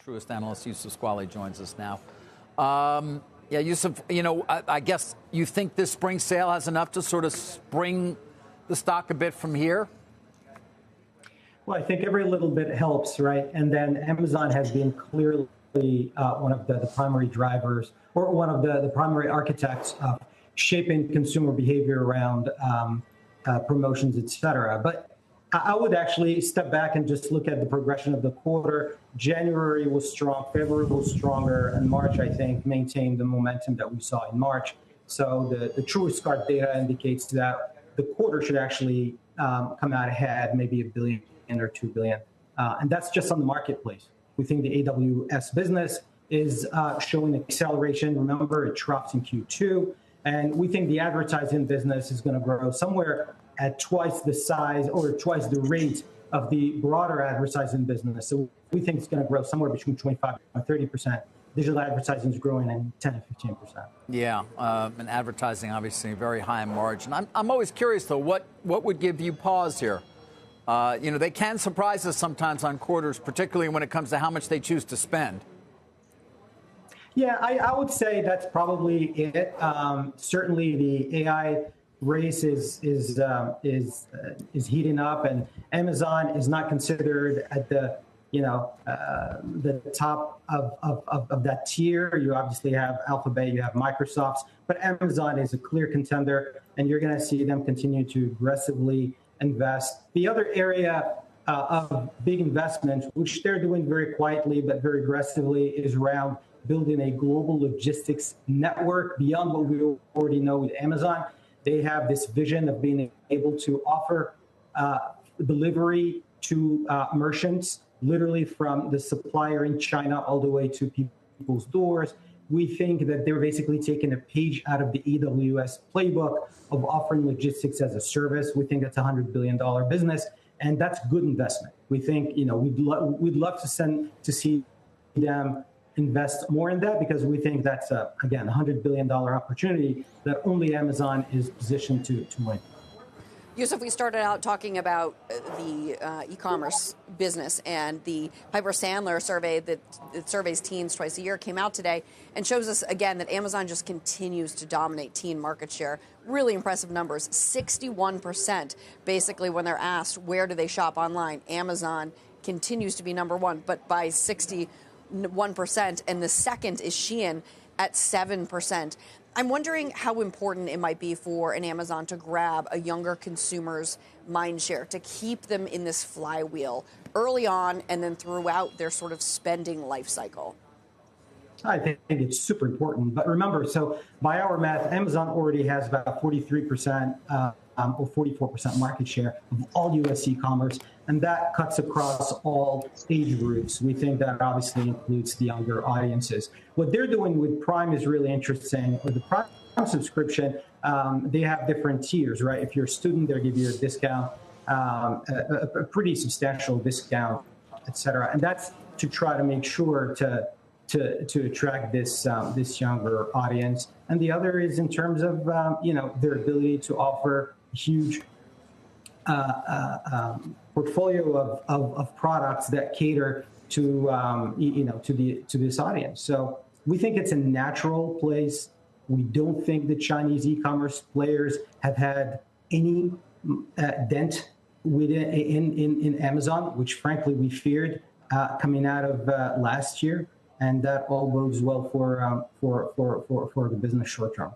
Truist analyst Yusuf Squali joins us now. Yeah, Yusuf, I guess you think this spring sale has enough to sort of spring the stock a bit from here? Well, I think every little bit helps, right? And then Amazon has been clearly one of the primary drivers, or one of the primary architects of shaping consumer behavior around promotions, et cetera. But I would actually step back and just look at the progression of the quarter. January was strong, February was stronger, and March, I think, maintained the momentum that we saw in March. So the Truist card data indicates that the quarter should actually come out ahead, maybe $1 billion or $2 billion. And that's just on the marketplace. We think the AWS business is showing acceleration. Remember, it drops in Q2. And we think the advertising business is going to grow somewhere at twice the size or twice the rate of the broader advertising business. So we think it's going to grow somewhere between 25 and 30%. Digital advertising is growing in 10 to 15%. Yeah, and advertising obviously very high in margin. I'm always curious though, what would give you pause here? They can surprise us sometimes on quarters, particularly when it comes to how much they choose to spend. Yeah, I would say that's probably it. Certainly, the AI race is heating up, and Amazon is not considered at the top of that tier. You obviously have Alphabet, you have Microsoft, but Amazon is a clear contender, and you're going to see them continue to aggressively invest. The other area of big investment, which they're doing very quietly but very aggressively, is around building a global logistics network beyond what we already know with Amazon. They have this vision of being able to offer delivery to merchants, literally from the supplier in China all the way to people's doors. We think that they're basically taking a page out of the AWS playbook of offering logistics as a service. We think that's a $100 billion business, and that's good investment. We think, we'd love to see them invest more in that, because we think that's, again, a $100 billion opportunity that only Amazon is positioned to win. Yusuf, we started out talking about the e-commerce business, and the Piper Sandler survey that surveys teens twice a year came out today and shows us again that Amazon just continues to dominate teen market share. Really impressive numbers. 61%, basically, when they're asked where do they shop online, Amazon continues to be number one, but by 61%, and the second is Shein at 7%. I'm wondering how important it might be for an Amazon to grab a younger consumer's mind share, to keep them in this flywheel early on and then throughout their sort of spending life cycle. I think it's super important. But remember, so by our math, Amazon already has about 43% or 44% market share of all U.S. e-commerce, and that cuts across all age groups. We think that obviously includes the younger audiences. What they're doing with Prime is really interesting. With the Prime subscription, they have different tiers, right? If you're a student, they'll give you a discount, a pretty substantial discount, et cetera. And that's to try to make sure to attract this younger audience. And the other is in terms of their ability to offer a huge portfolio of products that cater to this audience. So we think it's a natural place. We don't think the Chinese e-commerce players have had any dent in Amazon, which frankly we feared coming out of last year, and that all bodes well for the business short term.